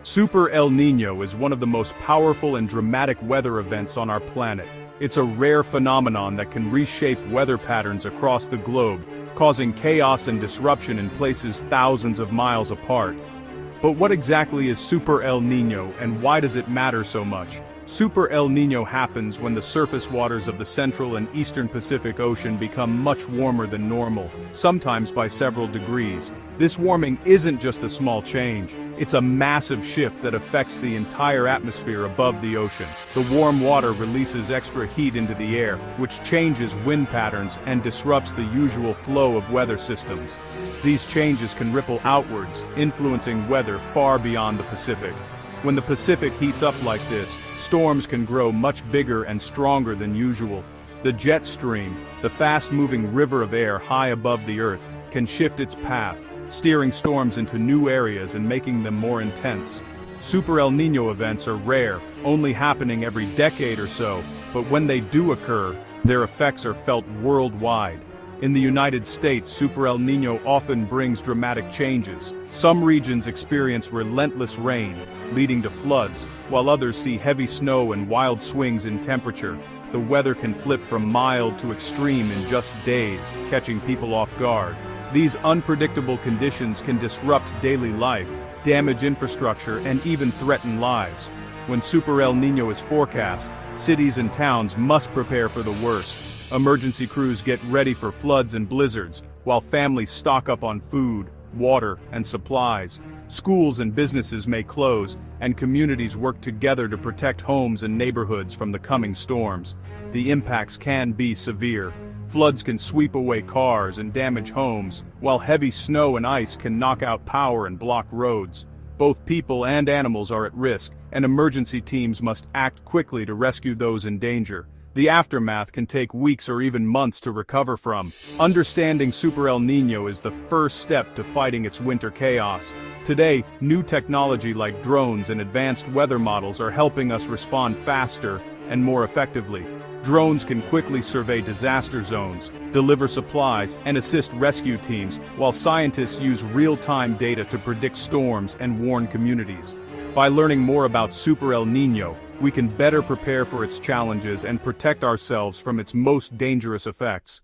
Super El Niño is one of the most powerful and dramatic weather events on our planet. It's a rare phenomenon that can reshape weather patterns across the globe, causing chaos and disruption in places thousands of miles apart. But what exactly is Super El Niño and why does it matter so much? Super El Niño happens when the surface waters of the Central and Eastern Pacific Ocean become much warmer than normal, sometimes by several degrees. This warming isn't just a small change, it's a massive shift that affects the entire atmosphere above the ocean. The warm water releases extra heat into the air, which changes wind patterns and disrupts the usual flow of weather systems. These changes can ripple outwards, influencing weather far beyond the Pacific. When the Pacific heats up like this, storms can grow much bigger and stronger than usual. The jet stream, the fast-moving river of air high above the Earth, can shift its path, steering storms into new areas and making them more intense. Super El Niño events are rare, only happening every decade or so, but when they do occur, their effects are felt worldwide. In the United States, Super El Niño often brings dramatic changes. Some regions experience relentless rain, leading to floods, while others see heavy snow and wild swings in temperature. The weather can flip from mild to extreme in just days, catching people off guard. These unpredictable conditions can disrupt daily life, damage infrastructure, and even threaten lives. When Super El Niño is forecast, cities and towns must prepare for the worst. Emergency crews get ready for floods and blizzards, while families stock up on food, water, and supplies. Schools and businesses may close, and communities work together to protect homes and neighborhoods from the coming storms. The impacts can be severe. Floods can sweep away cars and damage homes, while heavy snow and ice can knock out power and block roads. Both people and animals are at risk, and emergency teams must act quickly to rescue those in danger. The aftermath can take weeks or even months to recover from. Understanding Super El Niño is the first step to fighting its winter chaos. Today, new technology like drones and advanced weather models are helping us respond faster and more effectively. Drones can quickly survey disaster zones, deliver supplies, and assist rescue teams, while scientists use real-time data to predict storms and warn communities. By learning more about Super El Niño, we can better prepare for its challenges and protect ourselves from its most dangerous effects.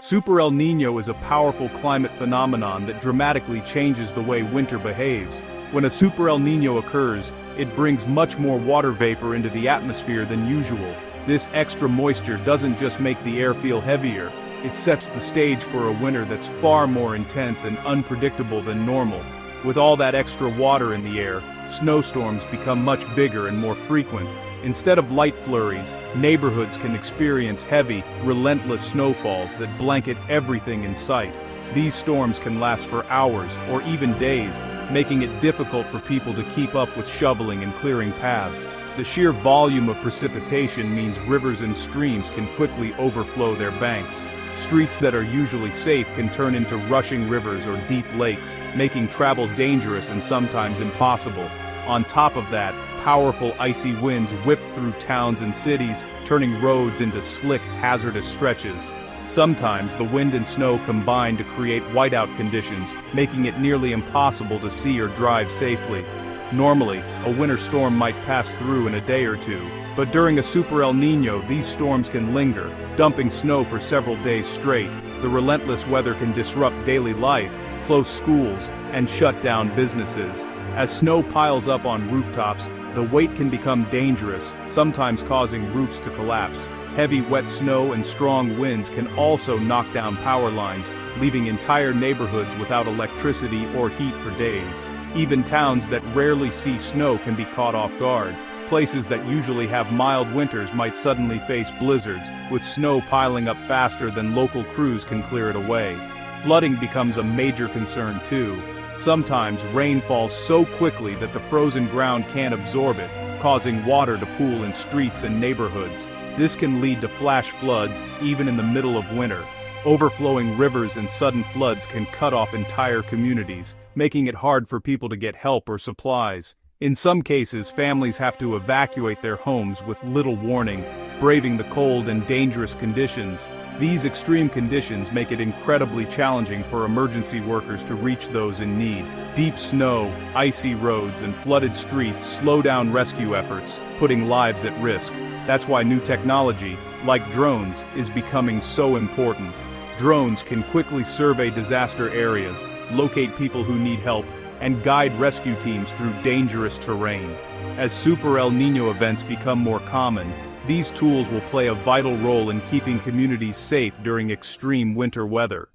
Super El Niño is a powerful climate phenomenon that dramatically changes the way winter behaves. When a Super El Niño occurs, it brings much more water vapor into the atmosphere than usual. This extra moisture doesn't just make the air feel heavier, it sets the stage for a winter that's far more intense and unpredictable than normal. With all that extra water in the air, snowstorms become much bigger and more frequent. Instead of light flurries, neighborhoods can experience heavy, relentless snowfalls that blanket everything in sight. These storms can last for hours or even days, making it difficult for people to keep up with shoveling and clearing paths. The sheer volume of precipitation means rivers and streams can quickly overflow their banks. Streets that are usually safe can turn into rushing rivers or deep lakes, making travel dangerous and sometimes impossible. On top of that, powerful icy winds whip through towns and cities, turning roads into slick, hazardous stretches. Sometimes the wind and snow combine to create whiteout conditions, making it nearly impossible to see or drive safely. Normally, a winter storm might pass through in a day or two, but during a Super El Niño, these storms can linger, dumping snow for several days straight. The relentless weather can disrupt daily life, close schools, and shut down businesses. As snow piles up on rooftops, the weight can become dangerous, sometimes causing roofs to collapse. Heavy wet snow and strong winds can also knock down power lines, leaving entire neighborhoods without electricity or heat for days. Even towns that rarely see snow can be caught off guard. Places that usually have mild winters might suddenly face blizzards, with snow piling up faster than local crews can clear it away. Flooding becomes a major concern too. Sometimes rain falls so quickly that the frozen ground can't absorb it, causing water to pool in streets and neighborhoods. This can lead to flash floods, even in the middle of winter. Overflowing rivers and sudden floods can cut off entire communities, making it hard for people to get help or supplies. In some cases, families have to evacuate their homes with little warning, braving the cold and dangerous conditions. These extreme conditions make it incredibly challenging for emergency workers to reach those in need. Deep snow, icy roads, and flooded streets slow down rescue efforts, putting lives at risk. That's why new technology, like drones, is becoming so important. Drones can quickly survey disaster areas, locate people who need help, and guide rescue teams through dangerous terrain. As Super El Niño events become more common, these tools will play a vital role in keeping communities safe during extreme winter weather.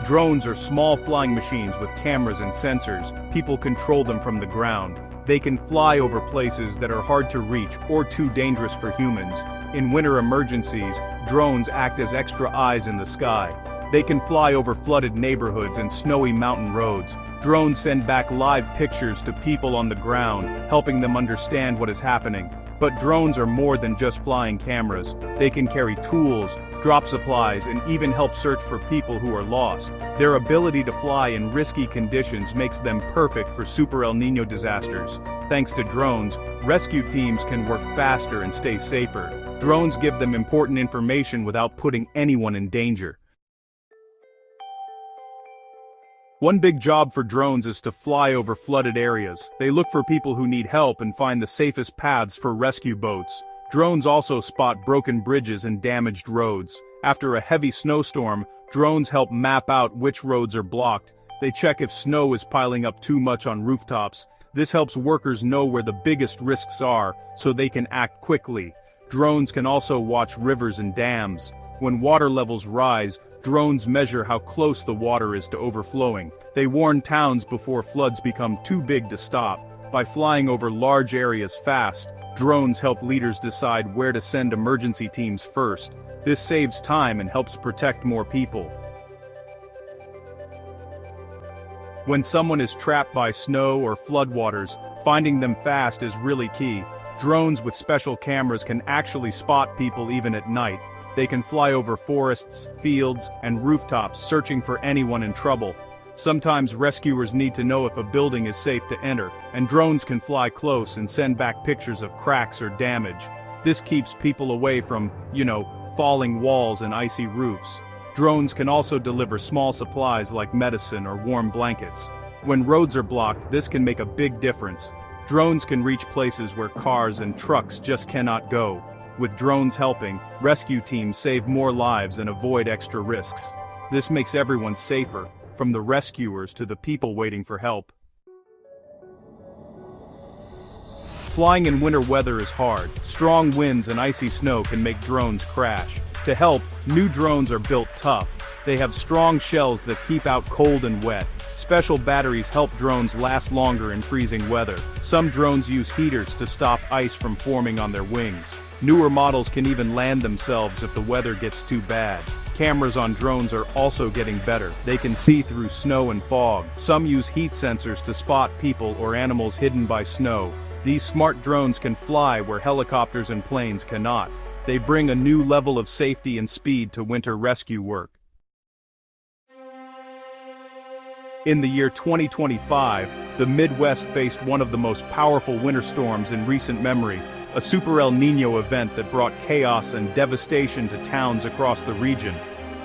Drones are small flying machines with cameras and sensors. People control them from the ground. They can fly over places that are hard to reach or too dangerous for humans. In winter emergencies, drones act as extra eyes in the sky. They can fly over flooded neighborhoods and snowy mountain roads. Drones send back live pictures to people on the ground, helping them understand what is happening. But drones are more than just flying cameras. They can carry tools, drop supplies, and even help search for people who are lost. Their ability to fly in risky conditions makes them perfect for Super El Niño disasters. Thanks to drones, rescue teams can work faster and stay safer. Drones give them important information without putting anyone in danger. One big job for drones is to fly over flooded areas. They look for people who need help and find the safest paths for rescue boats. Drones also spot broken bridges and damaged roads. After a heavy snowstorm, drones help map out which roads are blocked. They check if snow is piling up too much on rooftops. This helps workers know where the biggest risks are, so they can act quickly. Drones can also watch rivers and dams. When water levels rise, drones measure how close the water is to overflowing. They warn towns before floods become too big to stop. By flying over large areas fast, drones help leaders decide where to send emergency teams first. This saves time and helps protect more people. When someone is trapped by snow or floodwaters, finding them fast is really key. Drones with special cameras can actually spot people even at night. They can fly over forests, fields, and rooftops searching for anyone in trouble. Sometimes rescuers need to know if a building is safe to enter, and drones can fly close and send back pictures of cracks or damage. This keeps people away from, falling walls and icy roofs. Drones can also deliver small supplies like medicine or warm blankets. When roads are blocked, this can make a big difference. Drones can reach places where cars and trucks just cannot go. With drones helping, rescue teams save more lives and avoid extra risks. This makes everyone safer, from the rescuers to the people waiting for help. Flying in winter weather is hard. Strong winds and icy snow can make drones crash. To help, new drones are built tough. They have strong shells that keep out cold and wet. Special batteries help drones last longer in freezing weather. Some drones use heaters to stop ice from forming on their wings. Newer models can even land themselves if the weather gets too bad. Cameras on drones are also getting better. They can see through snow and fog. Some use heat sensors to spot people or animals hidden by snow. These smart drones can fly where helicopters and planes cannot. They bring a new level of safety and speed to winter rescue work. In the year 2025, the Midwest faced one of the most powerful winter storms in recent memory. A Super El Niño event that brought chaos and devastation to towns across the region.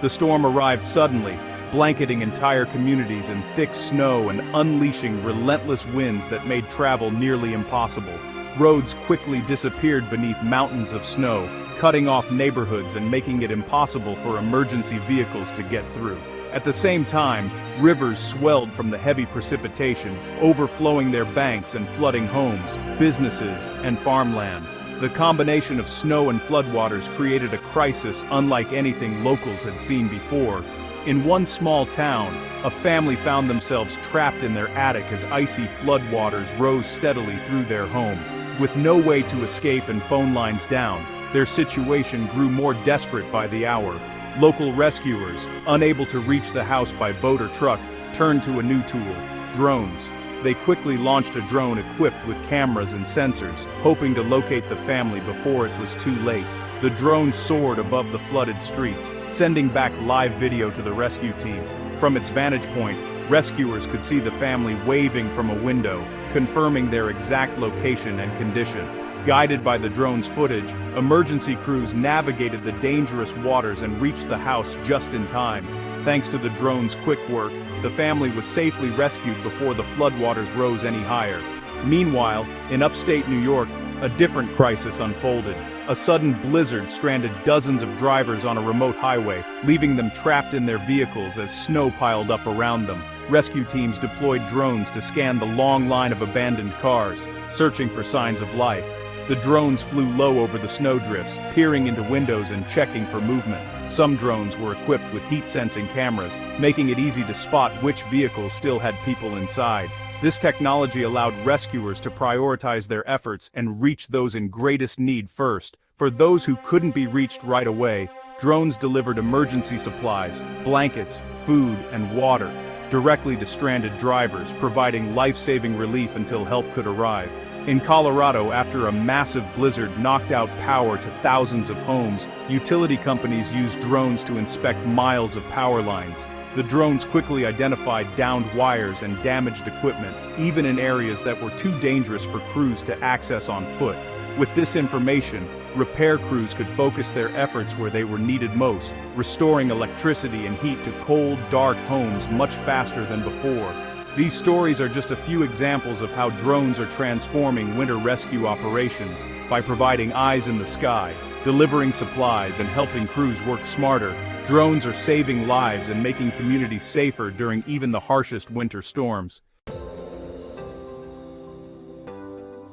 The storm arrived suddenly, blanketing entire communities in thick snow and unleashing relentless winds that made travel nearly impossible. Roads quickly disappeared beneath mountains of snow, cutting off neighborhoods and making it impossible for emergency vehicles to get through. At the same time, rivers swelled from the heavy precipitation, overflowing their banks and flooding homes, businesses, and farmland. The combination of snow and floodwaters created a crisis unlike anything locals had seen before. In one small town, a family found themselves trapped in their attic as icy floodwaters rose steadily through their home. With no way to escape and phone lines down, their situation grew more desperate by the hour. Local rescuers, unable to reach the house by boat or truck, turned to a new tool: drones. They quickly launched a drone equipped with cameras and sensors, hoping to locate the family before it was too late. The drone soared above the flooded streets, sending back live video to the rescue team. From its vantage point, rescuers could see the family waving from a window, confirming their exact location and condition. Guided by the drone's footage, emergency crews navigated the dangerous waters and reached the house just in time. Thanks to the drone's quick work, the family was safely rescued before the floodwaters rose any higher. Meanwhile, in upstate New York, a different crisis unfolded. A sudden blizzard stranded dozens of drivers on a remote highway, leaving them trapped in their vehicles as snow piled up around them. Rescue teams deployed drones to scan the long line of abandoned cars, searching for signs of life. The drones flew low over the snowdrifts, peering into windows and checking for movement. Some drones were equipped with heat-sensing cameras, making it easy to spot which vehicles still had people inside. This technology allowed rescuers to prioritize their efforts and reach those in greatest need first. For those who couldn't be reached right away, drones delivered emergency supplies, blankets, food, and water directly to stranded drivers, providing life-saving relief until help could arrive. In Colorado, after a massive blizzard knocked out power to thousands of homes, utility companies used drones to inspect miles of power lines. The drones quickly identified downed wires and damaged equipment, even in areas that were too dangerous for crews to access on foot. With this information, repair crews could focus their efforts where they were needed most, restoring electricity and heat to cold, dark homes much faster than before. These stories are just a few examples of how drones are transforming winter rescue operations by providing eyes in the sky, delivering supplies, and helping crews work smarter. Drones are saving lives and making communities safer during even the harshest winter storms.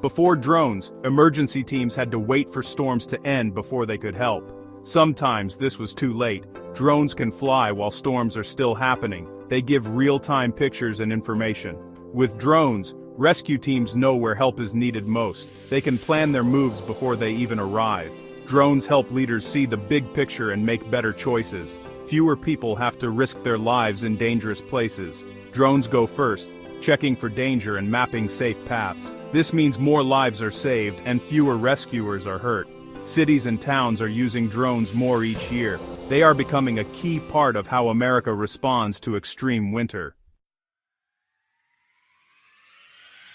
Before drones, emergency teams had to wait for storms to end before they could help. Sometimes this was too late. Drones can fly while storms are still happening. They give real-time pictures and information. With drones, rescue teams know where help is needed most. They can plan their moves before they even arrive. Drones help leaders see the big picture and make better choices. Fewer people have to risk their lives in dangerous places. Drones go first, checking for danger and mapping safe paths. This means more lives are saved and fewer rescuers are hurt. Cities and towns are using drones more each year. They are becoming a key part of how America responds to extreme winter.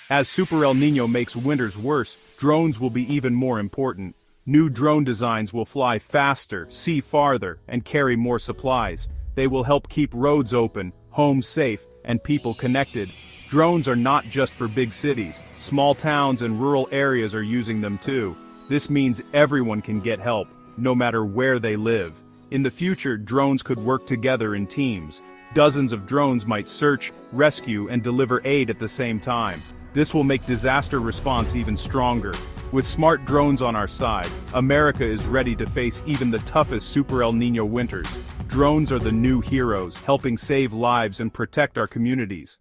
As Super El Niño makes winters worse, drones will be even more important. New drone designs will fly faster, see farther, and carry more supplies. They will help keep roads open, homes safe, and people connected. Drones are not just for big cities. Small towns and rural areas are using them too. This means everyone can get help, no matter where they live. In the future, drones could work together in teams. Dozens of drones might search, rescue, and deliver aid at the same time. This will make disaster response even stronger. With smart drones on our side, America is ready to face even the toughest Super El Niño winters. Drones are the new heroes, helping save lives and protect our communities.